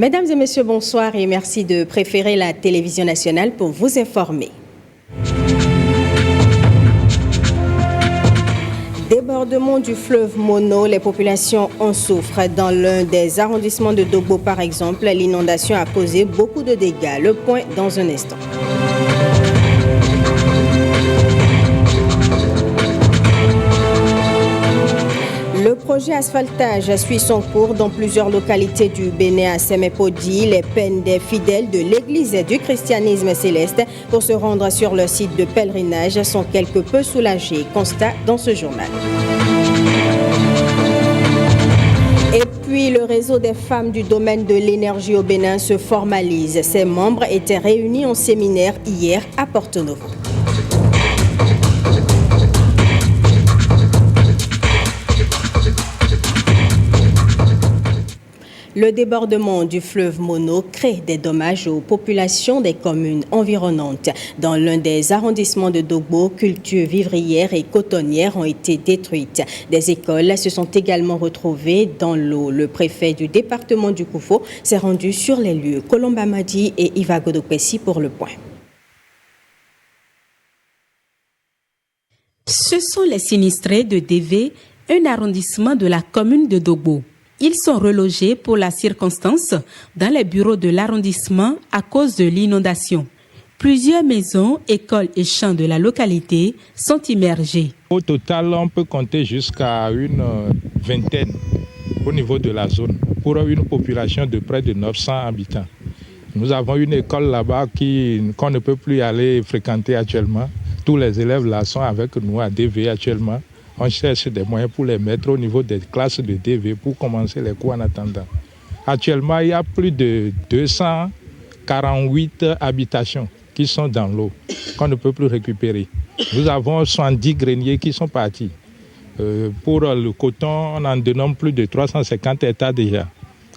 Mesdames et messieurs, bonsoir et merci de préférer la télévision nationale pour vous informer. Débordement du fleuve Mono, les populations en souffrent. Dans l'un des arrondissements de Dogbo, par exemple, l'inondation a causé beaucoup de dégâts. Le point dans un instant. Le projet asphaltage suit son cours dans plusieurs localités du Bénin à Semepodi. Les peines des fidèles de l'Église du christianisme céleste pour se rendre sur leur site de pèlerinage sont quelque peu soulagés. Constat dans ce journal. Et puis, le réseau des femmes du domaine de l'énergie au Bénin se formalise. Ses membres étaient réunis en séminaire hier à Porto Novo. Le débordement du fleuve Mono crée des dommages aux populations des communes environnantes. Dans l'un des arrondissements de Dogbo, cultures vivrières et cotonnières ont été détruites. Des écoles se sont également retrouvées dans l'eau. Le préfet du département du Koufo s'est rendu sur les lieux. Colomba Madi et Iva Godopessi pour le point. Ce sont les sinistrés de DV, un arrondissement de la commune de Dogbo. Ils sont relogés pour la circonstance dans les bureaux de l'arrondissement à cause de l'inondation. Plusieurs maisons, écoles et champs de la localité sont immergés. Au total, on peut compter jusqu'à une vingtaine au niveau de la zone pour une population de près de 900 habitants. Nous avons une école là-bas qu'on ne peut plus aller fréquenter actuellement. Tous les élèves là sont avec nous à DV actuellement. On cherche des moyens pour les mettre au niveau des classes de DV pour commencer les cours en attendant. Actuellement, il y a plus de 248 habitations qui sont dans l'eau, qu'on ne peut plus récupérer. Nous avons 70 greniers qui sont partis. Pour le coton, on en dénombre plus de 350 hectares déjà.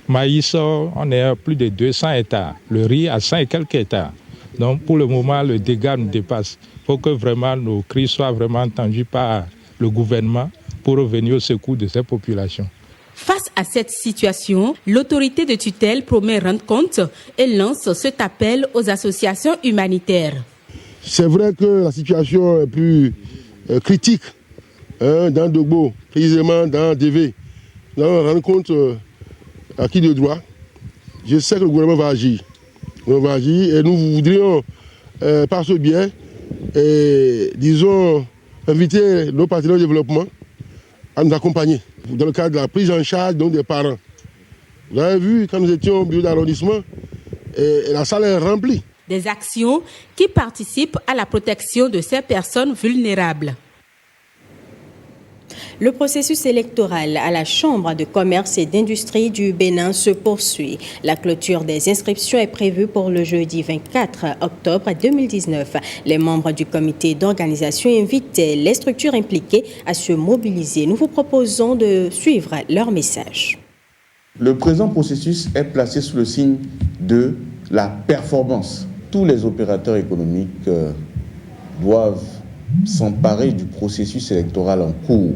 Maïs, on est à plus de 200 hectares. Le riz à 100 et quelques hectares. Donc pour le moment, le dégât nous dépasse. Il faut que vraiment nos cris soient vraiment entendus par le gouvernement pour revenir au secours de ces populations. Face à cette situation, l'autorité de tutelle promet rendre compte et lance cet appel aux associations humanitaires. C'est vrai que la situation est plus critique dans Dogbo, précisément dans DV. Là, on rend compte à qui de droit. Je sais que le gouvernement va agir. Et nous voudrions, par ce biais, disons, inviter nos partenaires de développement à nous accompagner dans le cadre de la prise en charge donc, des parents. Vous avez vu, quand nous étions au bureau d'arrondissement, la salle est remplie. Des actions qui participent à la protection de ces personnes vulnérables. Le processus électoral à la Chambre de commerce et d'industrie du Bénin se poursuit. La clôture des inscriptions est prévue pour le jeudi 24 octobre 2019. Les membres du comité d'organisation invitent les structures impliquées à se mobiliser. Nous vous proposons de suivre leur message. Le présent processus est placé sous le signe de la performance. Tous les opérateurs économiques doivent s'emparer du processus électoral en cours,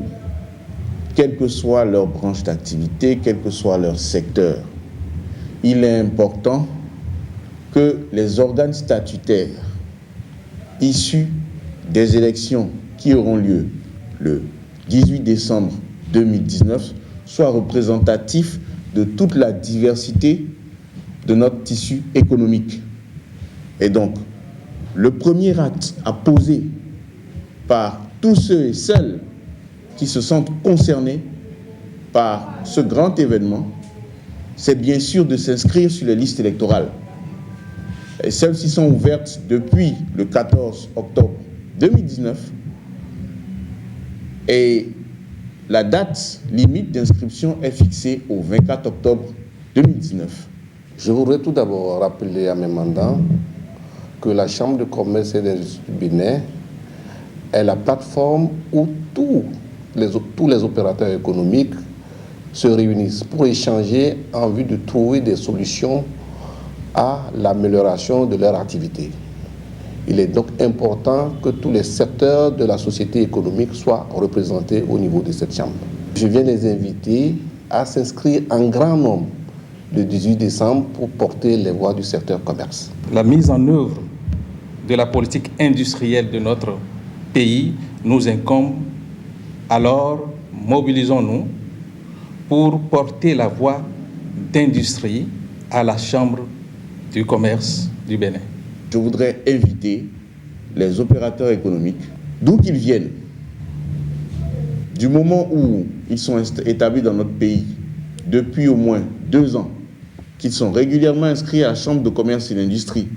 quelle que soit leur branche d'activité, quel que soit leur secteur. Il est important que les organes statutaires issus des élections qui auront lieu le 18 décembre 2019 soient représentatifs de toute la diversité de notre tissu économique. Et donc, le premier acte à poser par tous ceux et celles qui se sentent concernés par ce grand événement, c'est bien sûr de s'inscrire sur les listes électorales. Et celles-ci sont ouvertes depuis le 14 octobre 2019 et la date limite d'inscription est fixée au 24 octobre 2019. Je voudrais tout d'abord rappeler à mes mandants que la Chambre de commerce et d'industrie du Bénin est la plateforme où tous les opérateurs économiques se réunissent pour échanger en vue de trouver des solutions à l'amélioration de leur activité. Il est donc important que tous les secteurs de la société économique soient représentés au niveau de cette chambre. Je viens les inviter à s'inscrire en grand nombre le 18 décembre pour porter les voix du secteur commerce. La mise en œuvre de la politique industrielle de notre pays nous incombe, alors mobilisons-nous pour porter la voix d'industrie à la Chambre du commerce du Bénin. Je voudrais inviter les opérateurs économiques, d'où qu'ils viennent, du moment où ils sont établis dans notre pays, depuis au moins 2 ans, qu'ils sont régulièrement inscrits à la Chambre de commerce et d'industrie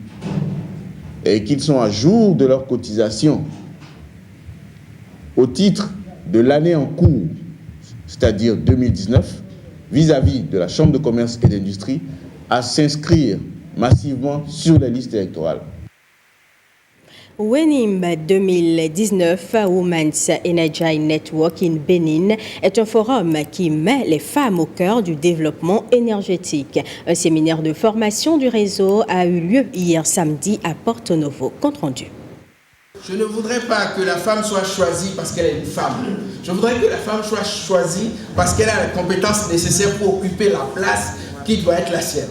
et qu'ils sont à jour de leur cotisation au titre de l'année en cours, c'est-à-dire 2019, vis-à-vis de la Chambre de commerce et d'industrie, à s'inscrire massivement sur les listes électorales. WENIM 2019, Women's Energy Network in Benin, est un forum qui met les femmes au cœur du développement énergétique. Un séminaire de formation du réseau a eu lieu hier samedi à Porto Novo. Compte rendu. Je ne voudrais pas que la femme soit choisie parce qu'elle est une femme. Je voudrais que la femme soit choisie parce qu'elle a les compétences nécessaires pour occuper la place qui doit être la sienne.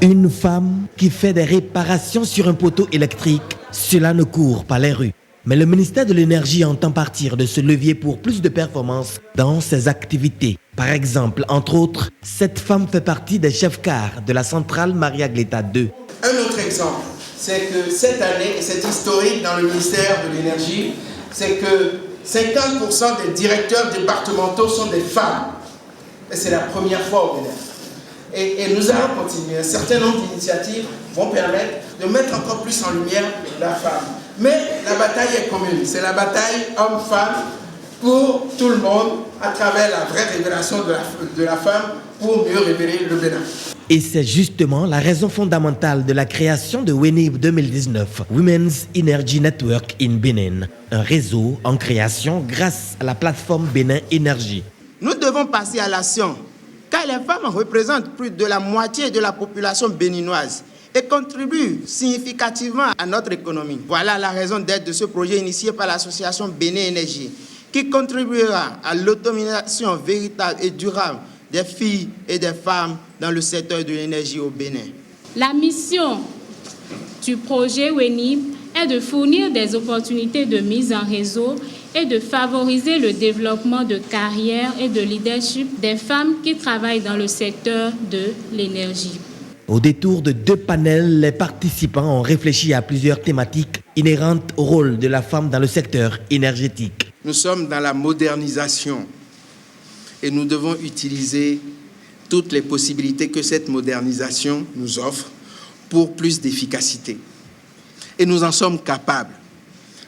Une femme qui fait des réparations sur un poteau électrique, cela ne court pas les rues. Mais le ministère de l'Énergie entend partir de ce levier pour plus de performances dans ses activités. Par exemple, entre autres, cette femme fait partie des chefs-cars de la centrale Maria Gleta 2. Un autre exemple, c'est que cette année, et c'est historique dans le ministère de l'Énergie, c'est que 50% des directeurs départementaux sont des femmes. Et c'est la première fois au Bénin. Et nous allons continuer. Un certain nombre d'initiatives vont permettre de mettre encore plus en lumière la femme. Mais la bataille est commune. C'est la bataille homme-femme pour tout le monde à travers la vraie révélation de la femme pour mieux révéler le Bénin. Et c'est justement la raison fondamentale de la création de WENIB 2019, Women's Energy Network in Benin, un réseau en création grâce à la plateforme Bénin Énergie. Nous devons passer à l'action, car les femmes représentent plus de la moitié de la population béninoise et contribuent significativement à notre économie. Voilà la raison d'être de ce projet initié par l'association Bénin Énergie, qui contribuera à l'autonomisation véritable et durable des filles et des femmes dans le secteur de l'énergie au Bénin. La mission du projet WENIB est de fournir des opportunités de mise en réseau et de favoriser le développement de carrière et de leadership des femmes qui travaillent dans le secteur de l'énergie. Au détour de 2 panels, les participants ont réfléchi à plusieurs thématiques inhérentes au rôle de la femme dans le secteur énergétique. Nous sommes dans la modernisation et nous devons utiliser toutes les possibilités que cette modernisation nous offre pour plus d'efficacité. Et nous en sommes capables.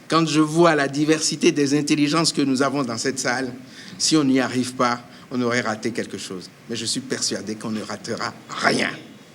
Quand je vois la diversité des intelligences que nous avons dans cette salle, si on n'y arrive pas, on aurait raté quelque chose. Mais je suis persuadé qu'on ne ratera rien.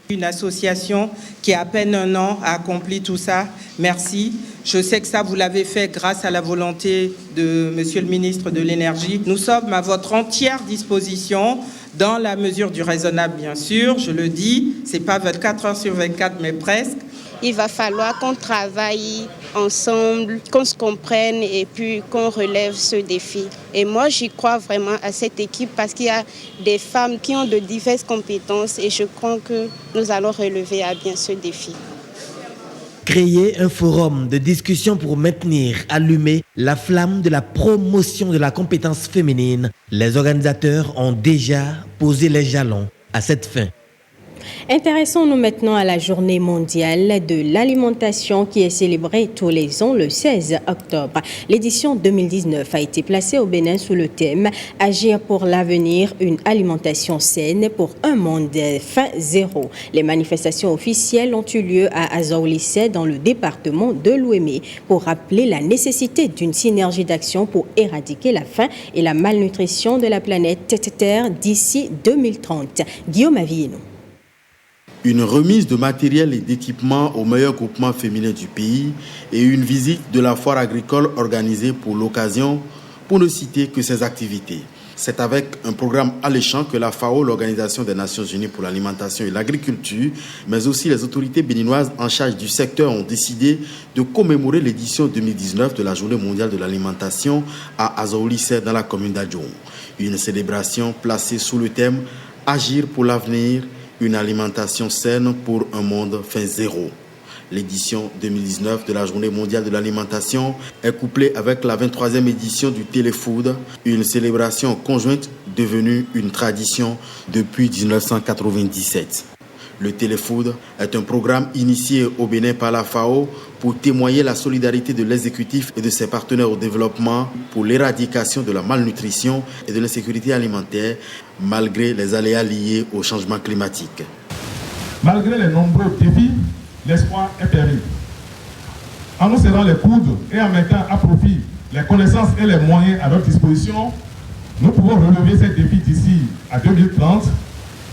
Une association qui a à peine 1 an a accompli tout ça. Merci. Je sais que ça, vous l'avez fait grâce à la volonté de Monsieur le ministre de l'Énergie. Nous sommes à votre entière disposition, dans la mesure du raisonnable, bien sûr. Je le dis, ce n'est pas 24 heures sur 24, mais presque. Il va falloir qu'on travaille ensemble, qu'on se comprenne et puis qu'on relève ce défi. Et moi, j'y crois vraiment à cette équipe parce qu'il y a des femmes qui ont de diverses compétences et je crois que nous allons relever à bien ce défi. Créer un forum de discussion pour maintenir allumée la flamme de la promotion de la compétence féminine. Les organisateurs ont déjà posé les jalons à cette fin. Intéressons-nous maintenant à la journée mondiale de l'alimentation qui est célébrée tous les ans le 16 octobre. L'édition 2019 a été placée au Bénin sous le thème « Agir pour l'avenir, une alimentation saine pour un monde faim zéro ». Les manifestations officielles ont eu lieu à Azaoulissé dans le département de l'Ouémé pour rappeler la nécessité d'une synergie d'action pour éradiquer la faim et la malnutrition de la planète Terre d'ici 2030. Guillaume Avienou. Une remise de matériel et d'équipement aux meilleurs groupements féminins du pays et une visite de la foire agricole organisée pour l'occasion, pour ne citer que ces activités. C'est avec un programme alléchant que la FAO, l'Organisation des Nations Unies pour l'alimentation et l'agriculture, mais aussi les autorités béninoises en charge du secteur ont décidé de commémorer l'édition 2019 de la Journée mondiale de l'alimentation à Azaoulissé dans la commune d'Adjoum. Une célébration placée sous le thème « Agir pour l'avenir, une alimentation saine pour un monde fin zéro ». L'édition 2019 de la Journée mondiale de l'alimentation est couplée avec la 23e édition du Téléfood, une célébration conjointe devenue une tradition depuis 1997. Le Téléfood est un programme initié au Bénin par la FAO pour témoigner la solidarité de l'exécutif et de ses partenaires au développement pour l'éradication de la malnutrition et de l'insécurité alimentaire malgré les aléas liés au changement climatique. Malgré les nombreux défis, l'espoir est permis. En nous serrant les coudes et en mettant à profit les connaissances et les moyens à notre disposition, nous pouvons relever ces défis d'ici à 2030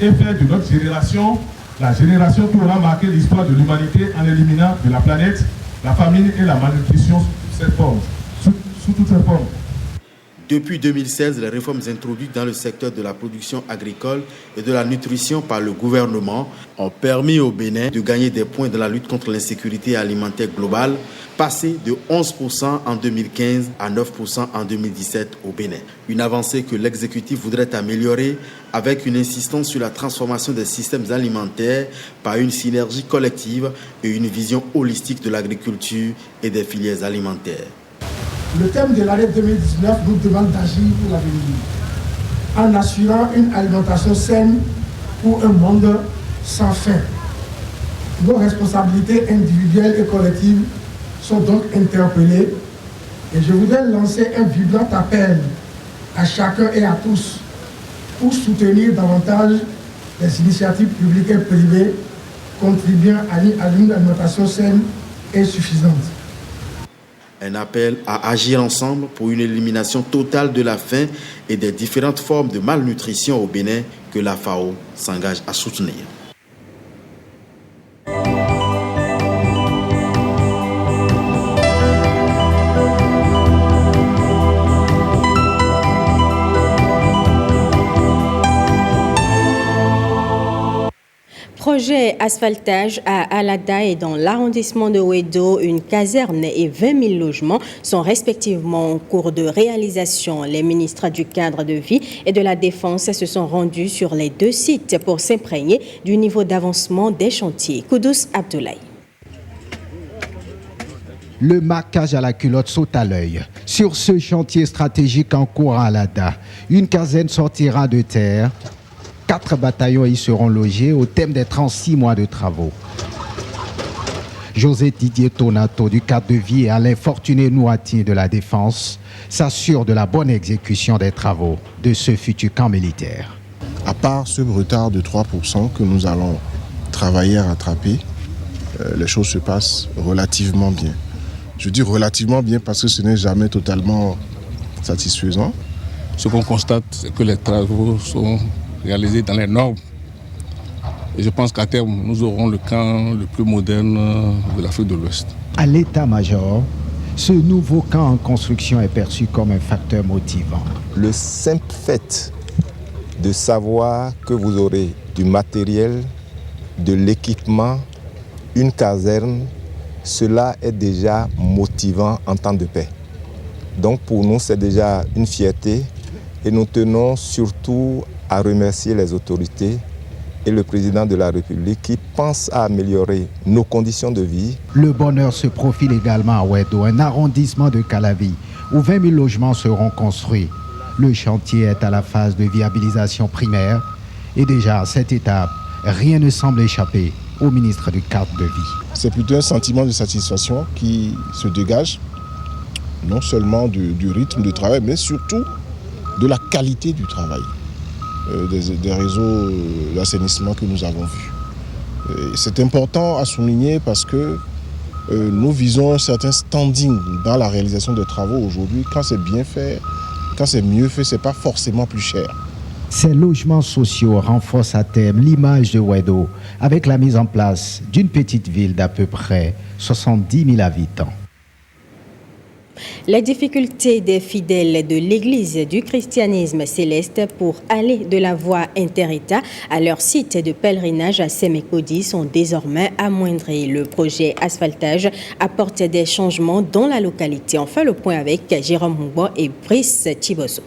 et faire de notre génération la génération qui aura marqué l'histoire de l'humanité en éliminant de la planète la famine et la malnutrition sous toutes ses formes. Depuis 2016, les réformes introduites dans le secteur de la production agricole et de la nutrition par le gouvernement ont permis au Bénin de gagner des points dans la lutte contre l'insécurité alimentaire globale, passé de 11% en 2015 à 9% en 2017 au Bénin. Une avancée que l'exécutif voudrait améliorer avec une insistance sur la transformation des systèmes alimentaires par une synergie collective et une vision holistique de l'agriculture et des filières alimentaires. Le thème de l'année 2019 nous demande d'agir pour l'avenir, en assurant une alimentation saine pour un monde sans faim. Nos responsabilités individuelles et collectives sont donc interpellées et je voudrais lancer un vibrant appel à chacun et à tous pour soutenir davantage les initiatives publiques et privées contribuant à une alimentation saine et suffisante. Un appel à agir ensemble pour une élimination totale de la faim et des différentes formes de malnutrition au Bénin que la FAO s'engage à soutenir. Projet asphaltage à Alada et dans l'arrondissement de Ouedo, une caserne et 20 000 logements sont respectivement en cours de réalisation. Les ministres du cadre de vie et de la défense se sont rendus sur les deux sites pour s'imprégner du niveau d'avancement des chantiers. Koudous Abdoulaye. Le marquage à la culotte saute à l'œil. Sur ce chantier stratégique en cours à Alada, une caserne sortira de terre. 4 bataillons y seront logés au thème des 36 mois de travaux. José Didier Tonato du cadre de vie et Alain Fortuné Nouati de la Défense s'assurent de la bonne exécution des travaux de ce futur camp militaire. À part ce retard de 3% que nous allons travailler à rattraper, les choses se passent relativement bien. Je dis relativement bien parce que ce n'est jamais totalement satisfaisant. Ce qu'on constate, c'est que les travaux sont réalisés dans les normes. Et je pense qu'à terme, nous aurons le camp le plus moderne de l'Afrique de l'Ouest. À l'état-major, ce nouveau camp en construction est perçu comme un facteur motivant. Le simple fait de savoir que vous aurez du matériel, de l'équipement, une caserne, cela est déjà motivant en temps de paix. Donc pour nous, c'est déjà une fierté et nous tenons surtout à remercier les autorités et le président de la République qui pense à améliorer nos conditions de vie. Le bonheur se profile également à Ouedo, un arrondissement de Calavi, où 20 000 logements seront construits. Le chantier est à la phase de viabilisation primaire et déjà à cette étape, rien ne semble échapper au ministre du cadre de vie. C'est plutôt un sentiment de satisfaction qui se dégage, non seulement du rythme de travail, mais surtout de la qualité du travail. Des réseaux d'assainissement que nous avons vus. C'est important à souligner parce que nous visons un certain standing dans la réalisation des travaux aujourd'hui. Quand c'est bien fait, quand c'est mieux fait, ce n'est pas forcément plus cher. Ces logements sociaux renforcent à terme l'image de Ouedo avec la mise en place d'une petite ville d'à peu près 70 000 habitants. Les difficultés des fidèles de l'Église du christianisme céleste pour aller de la voie inter-État à leur site de pèlerinage à Sémékodi sont désormais amoindris. Le projet asphaltage apporte des changements dans la localité. On fait le point avec Jérôme Moubo et Brice Thiboso.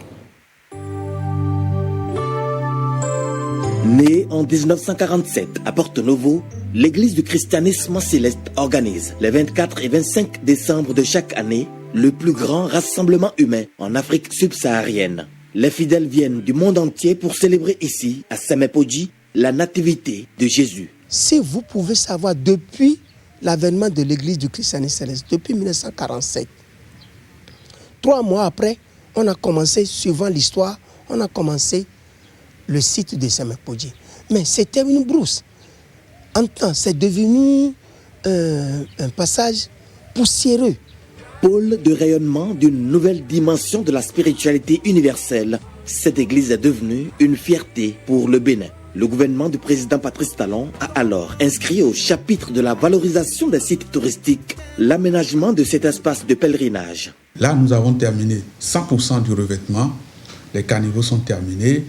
Née en 1947 à Porto Novo, l'église du christianisme céleste organise les 24 et 25 décembre de chaque année le plus grand rassemblement humain en Afrique subsaharienne. Les fidèles viennent du monde entier pour célébrer ici, à Semepoji, la nativité de Jésus. Si vous pouvez savoir, depuis l'avènement de l'église du christianisme céleste, depuis 1947, 3 mois après, on a commencé, suivant l'histoire, on a commencé le site de Semepoji. Mais c'était une brousse. En temps, c'est devenu un passage poussiéreux. Pôle de rayonnement d'une nouvelle dimension de la spiritualité universelle, cette église est devenue une fierté pour le Bénin. Le gouvernement du président Patrice Talon a alors inscrit au chapitre de la valorisation des sites touristiques l'aménagement de cet espace de pèlerinage. Là, nous avons terminé 100% du revêtement. Les caniveaux sont terminés.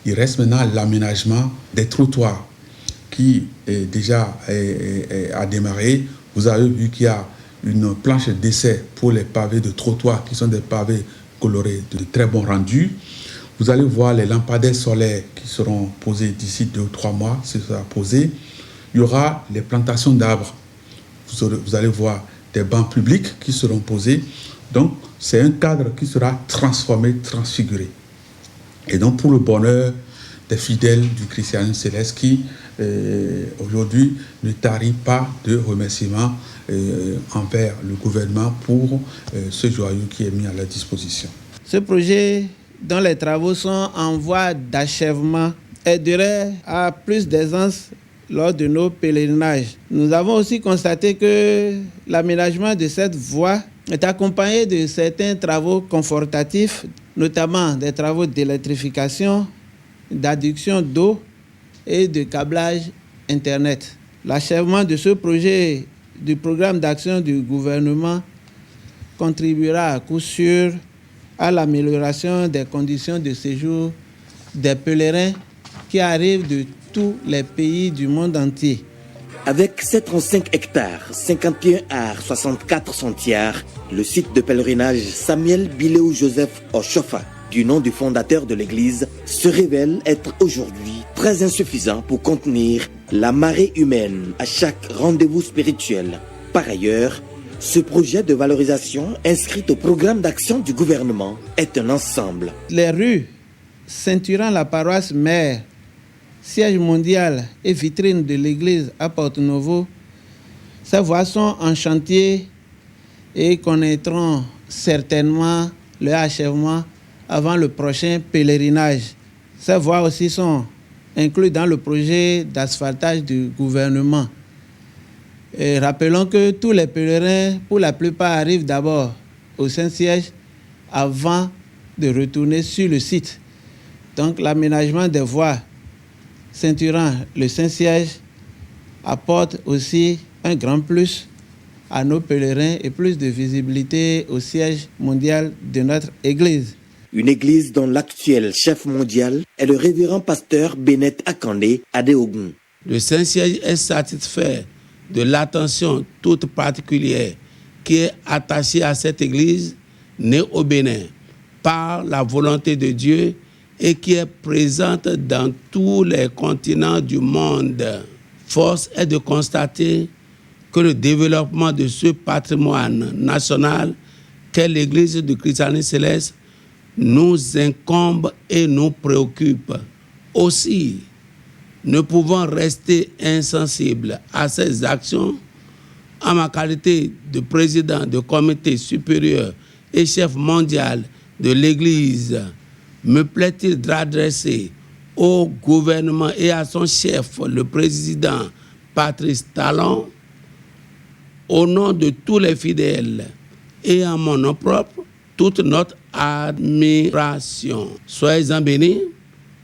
Il reste maintenant l'aménagement des trottoirs qui a démarré. Vous avez vu qu'il y a une planche d'essai pour les pavés de trottoir qui sont des pavés colorés de très bon rendu. Vous allez voir les lampadaires solaires qui seront posés d'ici 2 ou 3 mois, ce sera posé. Il y aura les plantations d'arbres. Vous allez voir des bancs publics qui seront posés. Donc, c'est un cadre qui sera transformé, transfiguré. Et donc, pour le bonheur des fidèles du christianisme céleste qui, aujourd'hui, ne tarit pas de remerciements envers le gouvernement pour ce joyau qui est mis à leur disposition. Ce projet, dont les travaux sont en voie d'achèvement, aiderait à plus d'aisance lors de nos pèlerinages. Nous avons aussi constaté que l'aménagement de cette voie est accompagné de certains travaux confortatifs, notamment des travaux d'électrification, d'adduction d'eau et de câblage Internet. L'achèvement de ce projet du programme d'action du gouvernement contribuera à coup sûr à l'amélioration des conditions de séjour des pèlerins qui arrivent de tous les pays du monde entier. Avec 705 hectares, 51 arts, 64 sentières, le site de pèlerinage Samuel Biléou Joseph Oshofa, du nom du fondateur de l'église, se révèle être aujourd'hui très insuffisant pour contenir la marée humaine à chaque rendez-vous spirituel. Par ailleurs, ce projet de valorisation inscrit au programme d'action du gouvernement est un ensemble. Les rues ceinturant la paroisse mère, siège mondial et vitrine de l'église à Porto Novo, ces voies sont en chantier et connaîtront certainement leur achèvement avant le prochain pèlerinage. Ces voies aussi sont incluses dans le projet d'asphaltage du gouvernement. Et rappelons que tous les pèlerins, pour la plupart, arrivent d'abord au Saint-Siège avant de retourner sur le site. Donc l'aménagement des voies ceinturant le Saint-Siège apporte aussi un grand plus à nos pèlerins et plus de visibilité au siège mondial de notre Église. Une église dont l'actuel chef mondial est le révérend pasteur Bennett Akande Adeogun. Le Saint-Siège est satisfait de l'attention toute particulière qui est attachée à cette église née au Bénin par la volonté de Dieu et qui est présente dans tous les continents du monde. Force est de constater que le développement de ce patrimoine national qu'est l'église du christianisme céleste nous incombe et nous préoccupe. Aussi, ne pouvant rester insensibles à ces actions, en ma qualité de président du comité supérieur et chef mondial de l'Église, me plaît-il d'adresser au gouvernement et à son chef, le président Patrice Talon, au nom de tous les fidèles et en mon nom propre, toute notre admiration. Soyez-en bénis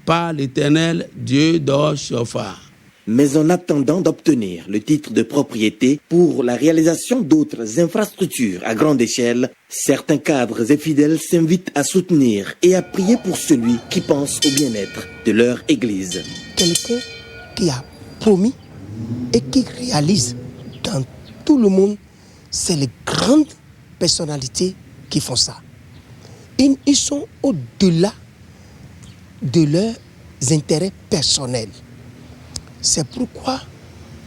par l'Éternel Dieu d'Oshofa. Mais en attendant d'obtenir le titre de propriété pour la réalisation d'autres infrastructures à grande échelle, certains cadres et fidèles s'invitent à soutenir et à prier pour celui qui pense au bien-être de leur église. Quelqu'un qui a promis et qui réalise dans tout le monde, c'est les grandes personnalités qui font ça. Ils sont au-delà de leurs intérêts personnels. C'est pourquoi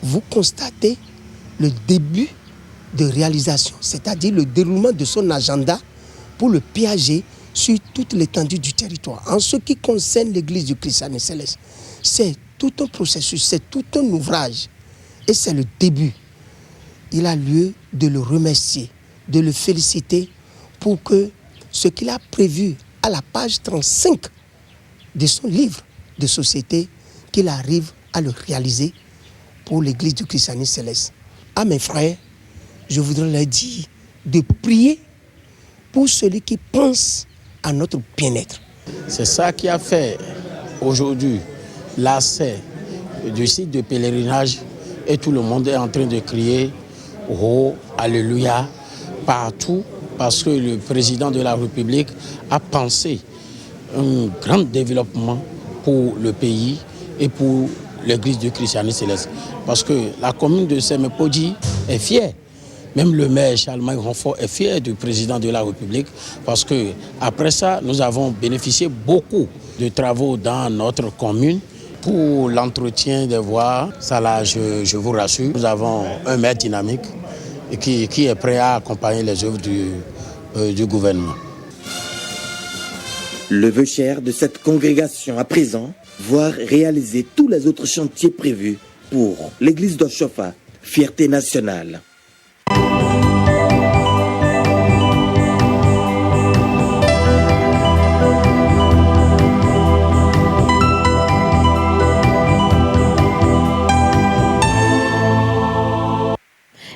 vous constatez le début de réalisation, c'est-à-dire le déroulement de son agenda pour le PAG sur toute l'étendue du territoire. En ce qui concerne l'église du Christ Céleste, c'est tout un processus, c'est tout un ouvrage et c'est le début. Il a lieu de le remercier, de le féliciter pour que ce qu'il a prévu à la page 35 de son livre de société, qu'il arrive à le réaliser pour l'église du Christ Céleste. À mes frères, je voudrais leur dire de prier pour celui qui pense à notre bien-être. C'est ça qui a fait aujourd'hui l'accès du site de pèlerinage et tout le monde est en train de crier « Oh, Alléluia » partout parce que le président de la République a pensé un grand développement pour le pays et pour l'église du Christianisme Céleste. Parce que la commune de Semepodji est fière. Même le maire Charlemagne Ronfort est fier du président de la République parce que après ça, nous avons bénéficié beaucoup de travaux dans notre commune pour l'entretien des voies. Ça là, je vous rassure, nous avons un maire dynamique et qui est prêt à accompagner les œuvres du gouvernement. Le vœu cher de cette congrégation à présent, voir réaliser tous les autres chantiers prévus pour l'église d'Oshofa, fierté nationale.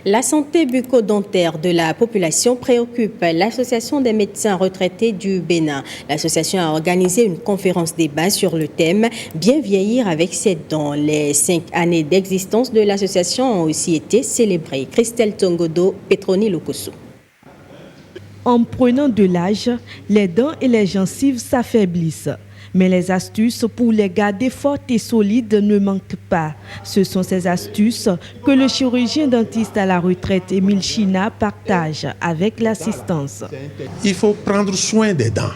La santé bucco-dentaire de la population préoccupe l'Association des médecins retraités du Bénin. L'association a organisé une conférence débat sur le thème « Bien vieillir avec ses dents ». Les 5 années d'existence de l'association ont aussi été célébrées. Christelle Tongodo, Petroni Lokoso. En prenant de l'âge, les dents et les gencives s'affaiblissent. Mais les astuces pour les garder fortes et solides ne manquent pas. Ce sont ces astuces que le chirurgien dentiste à la retraite Émile China partage avec l'assistance. Il faut prendre soin des dents,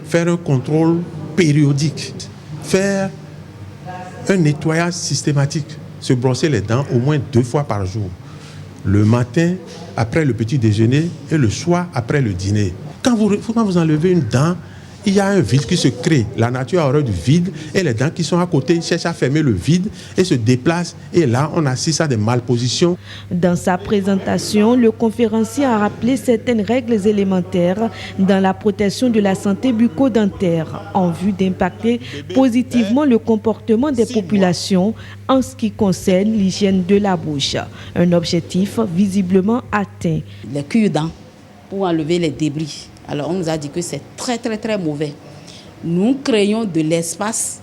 faire un contrôle périodique, faire un nettoyage systématique, se brosser les dents au moins 2 fois par jour. Le matin après le petit déjeuner et le soir après le dîner. Quand vous enlevez une dent, il y a un vide qui se crée. La nature a horreur du vide et les dents qui sont à côté cherchent à fermer le vide et se déplacent. Et là, on assiste à des malpositions. Dans sa présentation, le conférencier a rappelé certaines règles élémentaires dans la protection de la santé bucco-dentaire en vue d'impacter positivement le comportement des populations en ce qui concerne l'hygiène de la bouche. Un objectif visiblement atteint. Les cure-dents pour enlever les débris. Alors on nous a dit que c'est très très très mauvais. Nous créons de l'espace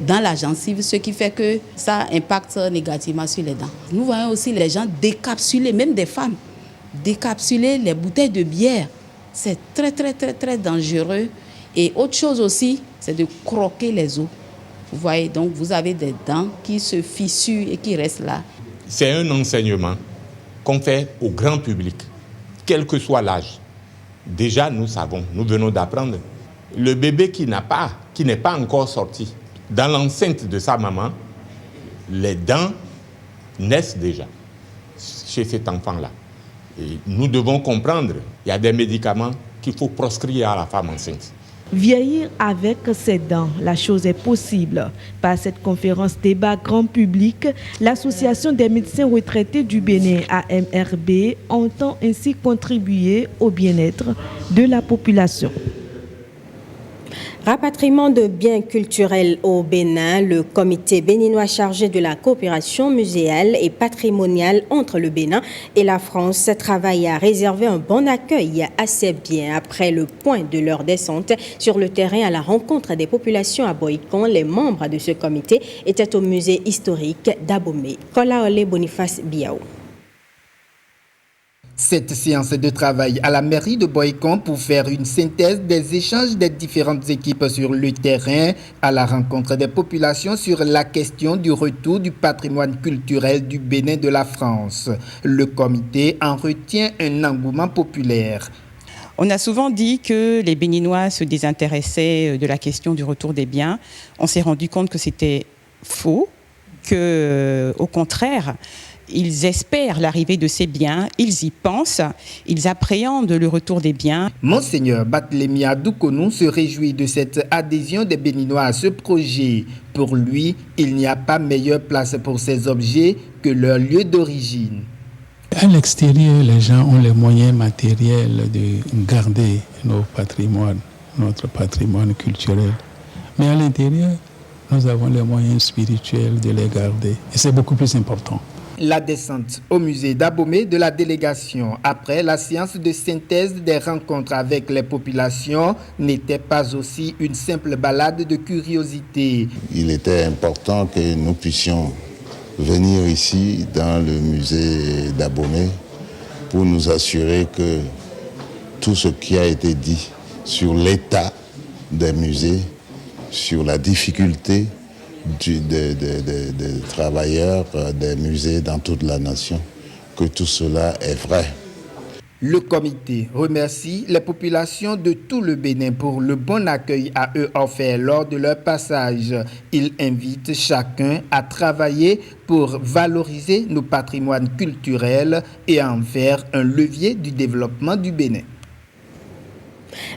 dans la gencive, ce qui fait que ça impacte négativement sur les dents. Nous voyons aussi les gens décapsuler, même des femmes, décapsuler les bouteilles de bière. C'est très très très très dangereux. Et autre chose aussi, c'est de croquer les os. Vous voyez, donc vous avez des dents qui se fissurent et qui restent là. C'est un enseignement qu'on fait au grand public, quel que soit l'âge. Déjà, nous savons, nous venons d'apprendre. Le bébé qui n'est pas encore sorti, dans l'enceinte de sa maman, les dents naissent déjà chez cet enfant-là. Et nous devons comprendre, il y a des médicaments qu'il faut proscrire à la femme enceinte. Vieillir avec ses dents, la chose est possible. Par cette conférence débat grand public, l'Association des médecins retraités du Bénin, AMRB, entend ainsi contribuer au bien-être de la population. Rapatriement de biens culturels au Bénin, le comité béninois chargé de la coopération muséale et patrimoniale entre le Bénin et la France travaille à réserver un bon accueil à ces biens. Après le point de leur descente sur le terrain à la rencontre des populations à Boïcon, les membres de ce comité étaient au musée historique d'Abomey. Kolaole Boniface Biao. Cette séance de travail à la mairie de Boïcon pour faire une synthèse des échanges des différentes équipes sur le terrain à la rencontre des populations sur la question du retour du patrimoine culturel du Bénin de la France. Le comité en retient un engouement populaire. On a souvent dit que les Béninois se désintéressaient de la question du retour des biens. On s'est rendu compte que c'était faux, qu'au contraire, ils espèrent l'arrivée de ces biens, ils y pensent, ils appréhendent le retour des biens. Monseigneur Batlemia Doukonou se réjouit de cette adhésion des Béninois à ce projet. Pour lui, il n'y a pas meilleure place pour ces objets que leur lieu d'origine. À l'extérieur, les gens ont les moyens matériels de garder notre patrimoine culturel. Mais à l'intérieur, nous avons les moyens spirituels de les garder. Et c'est beaucoup plus important. La descente au musée d'Abomey de la délégation après la séance de synthèse des rencontres avec les populations n'était pas aussi une simple balade de curiosité. Il était important que nous puissions venir ici dans le musée d'Abomey pour nous assurer que tout ce qui a été dit sur l'état des musées, sur la difficulté des travailleurs des musées dans toute la nation, que tout cela est vrai. Le comité remercie les populations de tout le Bénin pour le bon accueil à eux offert lors de leur passage. Il invite chacun à travailler pour valoriser nos patrimoines culturels et à en faire un levier du développement du Bénin.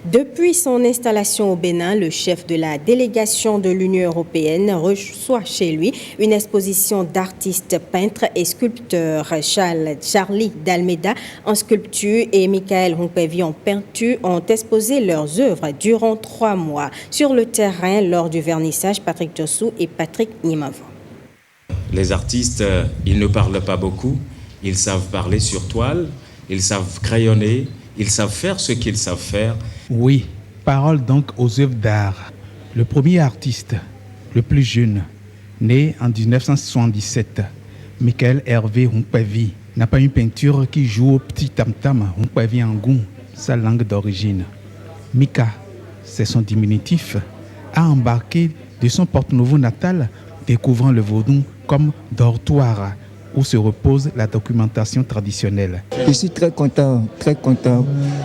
Depuis son installation au Bénin, le chef de la délégation de l'Union européenne reçoit chez lui une exposition d'artistes peintres et sculpteurs. Charlie D'Almeida en sculpture et Michael Hunkpevi en peinture ont exposé leurs œuvres durant 3 mois. Sur le terrain, lors du vernissage, Patrick Jossou et Patrick Nimavo. Les artistes, ils ne parlent pas beaucoup, ils savent parler sur toile, ils savent crayonner, ils savent faire ce qu'ils savent faire. Oui, parole donc aux œuvres d'art. Le premier artiste, le plus jeune, né en 1977, Michael Hervé Hunkpevi, n'a pas une peinture qui joue au petit tam-tam Hunkpevi Ngoum, sa langue d'origine. Mika, c'est son diminutif, a embarqué de son Porte-Novo natal, découvrant le vaudou comme dortoir, où se repose la documentation traditionnelle. Je suis très content,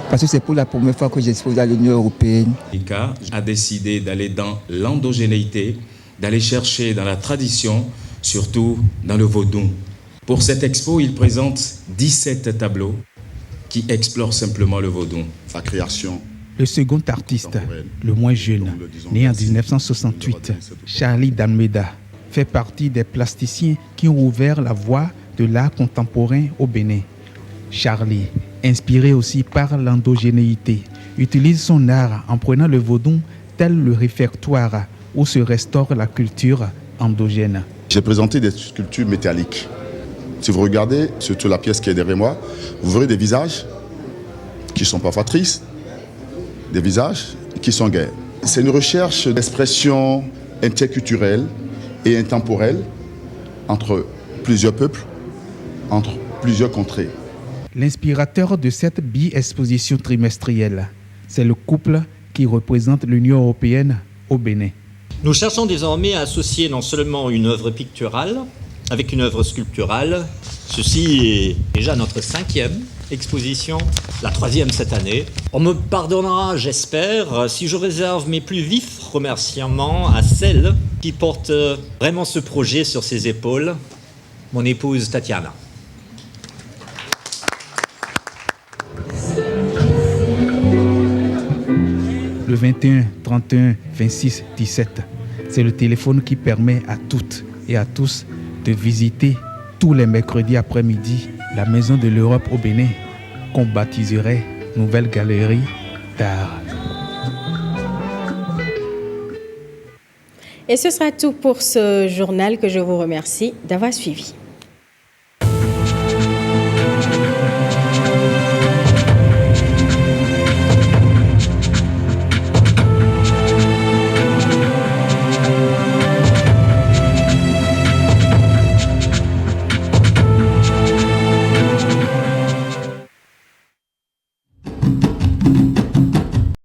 parce que c'est pour la première fois que j'expose à l'Union européenne. Mika a décidé d'aller dans l'endogénéité, d'aller chercher dans la tradition, surtout dans le vaudou. Pour cette expo, il présente 17 tableaux qui explorent simplement le vaudou. Sa création. Le second artiste, le moins jeune, né en 1968, Charlie D'Almeida, fait partie des plasticiens qui ont ouvert la voie de l'art contemporain au Bénin. Charlie, inspiré aussi par l'endogénéité, utilise son art en prenant le vaudou tel le réfectoire où se restaure la culture endogène. J'ai présenté des sculptures métalliques. Si vous regardez surtout la pièce qui est derrière moi, vous verrez des visages qui sont parfois tristes, des visages qui sont gais. C'est une recherche d'expression interculturelle et intemporelle entre plusieurs peuples, entre plusieurs contrées. L'inspirateur de cette bi-exposition trimestrielle, c'est le couple qui représente l'Union européenne au Bénin. Nous cherchons désormais à associer non seulement une œuvre picturale avec une œuvre sculpturale. Ceci est déjà notre 5e exposition, la 3e cette année. On me pardonnera, j'espère, si je réserve mes plus vifs remerciements à celle qui porte vraiment ce projet sur ses épaules, mon épouse Tatiana. Le 21, 31, 26, 17, c'est le téléphone qui permet à toutes et à tous de visiter tous les mercredis après-midi la Maison de l'Europe au Bénin, qu'on baptiserait Nouvelle Galerie d'Art. Et ce sera tout pour ce journal que je vous remercie d'avoir suivi.